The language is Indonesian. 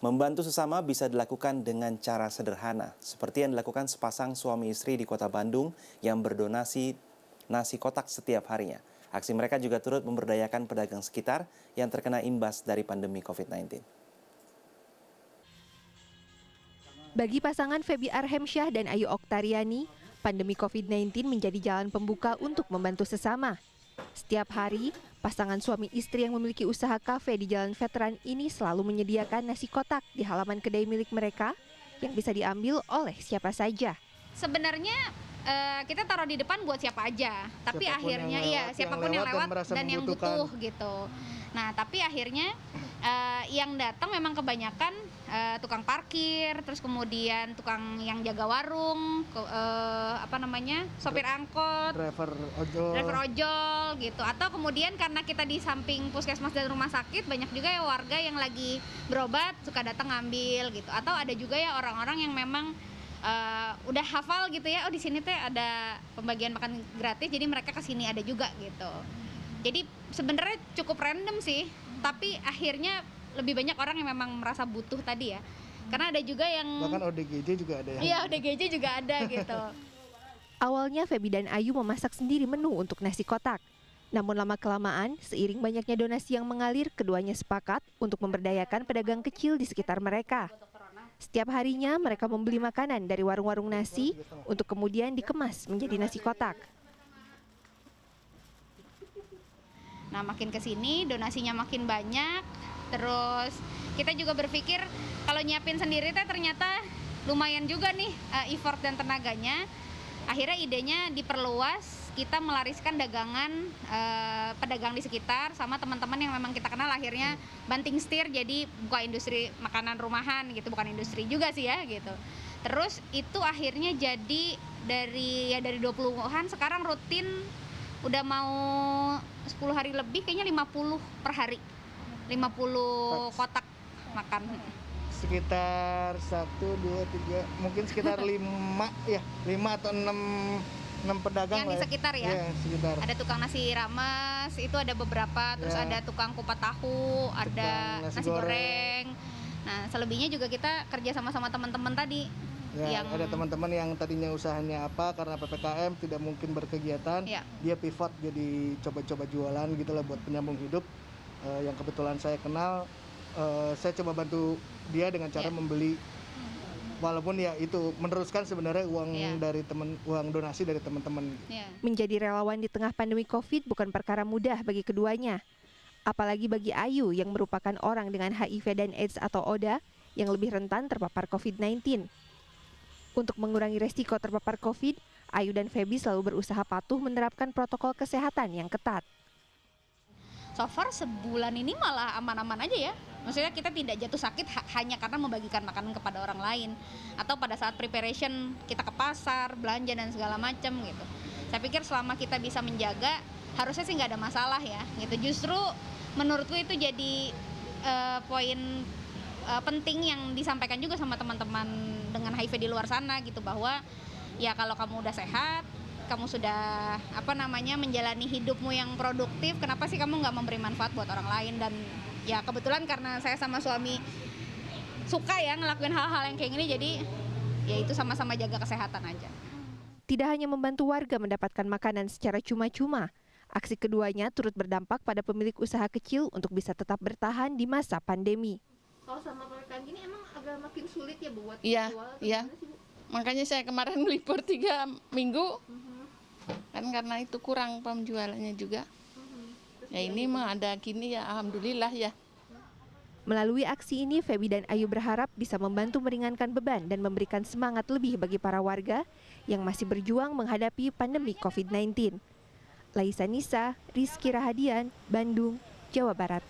Membantu sesama bisa dilakukan dengan cara sederhana, seperti yang dilakukan sepasang suami istri di Kota Bandung yang berdonasi nasi kotak setiap harinya. Aksi mereka juga turut memberdayakan pedagang sekitar yang terkena imbas dari pandemi COVID-19. Bagi pasangan Febi Arhemsyah dan Ayu Oktariani, pandemi COVID-19 menjadi jalan pembuka untuk membantu sesama. Setiap hari, pasangan suami istri yang memiliki usaha kafe di Jalan Veteran ini selalu menyediakan nasi kotak di halaman kedai milik mereka yang bisa diambil oleh siapa saja. Sebenarnya kita taruh di depan buat siapa aja, tapi siapapun akhirnya siapapun yang lewat dan yang butuh gitu. Nah, tapi akhirnya yang datang memang kebanyakan tukang parkir, terus kemudian tukang yang jaga warung, sopir angkot, driver ojol gitu. Atau kemudian karena kita di samping puskesmas dan rumah sakit, banyak juga ya warga yang lagi berobat suka datang ngambil gitu. Atau ada juga ya orang-orang yang memang udah hafal gitu ya, oh di sini teh ada pembagian makan gratis, jadi mereka kesini ada juga gitu. Jadi sebenarnya cukup random sih, tapi akhirnya lebih banyak orang yang memang merasa butuh tadi ya. Karena ada juga yang bahkan ODGJ juga ada ya. Iya, ODGJ juga ada gitu. Awalnya Febi dan Ayu memasak sendiri menu untuk nasi kotak. Namun lama-kelamaan, seiring banyaknya donasi yang mengalir, keduanya sepakat untuk memberdayakan pedagang kecil di sekitar mereka. Setiap harinya mereka membeli makanan dari warung-warung nasi untuk kemudian dikemas menjadi nasi kotak. Nah, makin kesini donasinya makin banyak. Terus kita juga berpikir kalau nyiapin sendiri teh ternyata lumayan juga nih effort dan tenaganya. Akhirnya idenya diperluas, kita melariskan dagangan pedagang di sekitar sama teman-teman yang memang kita kenal, akhirnya banting setir jadi buka industri makanan rumahan gitu, bukan industri juga sih ya gitu. Terus itu akhirnya jadi dari 20-an sekarang rutin udah mau 10 hari lebih, kayaknya 50 per hari. 50 kotak makan. Sekitar 1, 2, 3, mungkin sekitar 5 ya, 5 atau 6 pedagang yang di sekitar ya. Iya, sekitar. Ada tukang nasi rames, itu ada beberapa, terus ya. ada tukang kupat tahu, ada nasi goreng. Nah, selebihnya juga kita kerja sama teman-teman tadi. Ya, ada teman-teman yang tadinya usahanya apa, karena PPKM tidak mungkin berkegiatan, ya. Dia pivot jadi coba-coba jualan gitu lah buat penyambung hidup. Yang kebetulan saya kenal, saya coba bantu dia dengan cara membeli, walaupun ya itu meneruskan sebenarnya uang dari uang donasi dari teman-teman. Menjadi relawan di tengah pandemi COVID bukan perkara mudah bagi keduanya. Apalagi bagi Ayu yang merupakan orang dengan HIV dan AIDS atau ODA yang lebih rentan terpapar COVID-19. Untuk mengurangi resiko terpapar COVID, Ayu dan Febi selalu berusaha patuh menerapkan protokol kesehatan yang ketat. So far sebulan ini malah aman-aman aja ya. Maksudnya kita tidak jatuh sakit hanya karena membagikan makanan kepada orang lain. Atau pada saat preparation kita ke pasar, belanja dan segala macam gitu. Saya pikir selama kita bisa menjaga, harusnya sih nggak ada masalah ya. Gitu. Justru menurutku itu jadi poin penting yang disampaikan juga sama teman-teman dengan HIV di luar sana gitu. Bahwa ya kalau kamu udah sehat, kamu sudah menjalani hidupmu yang produktif, kenapa sih kamu nggak memberi manfaat buat orang lain? Dan ya kebetulan karena saya sama suami suka ya ngelakuin hal-hal yang kayak gini, jadi ya itu sama-sama jaga kesehatan aja. Tidak hanya membantu warga mendapatkan makanan secara cuma-cuma, aksi keduanya turut berdampak pada pemilik usaha kecil untuk bisa tetap bertahan di masa pandemi. Kalau sama PPKM gini emang agak makin sulit ya buat jual? Iya. Makanya saya kemarin libur 3 minggu. Kan karena itu kurang penjualannya juga. Ya ini mah ada gini ya, alhamdulillah ya. Melalui aksi ini, Febi dan Ayu berharap bisa membantu meringankan beban dan memberikan semangat lebih bagi para warga yang masih berjuang menghadapi pandemi COVID-19. Laisa Nisa, Rizky Rahadian, Bandung, Jawa Barat.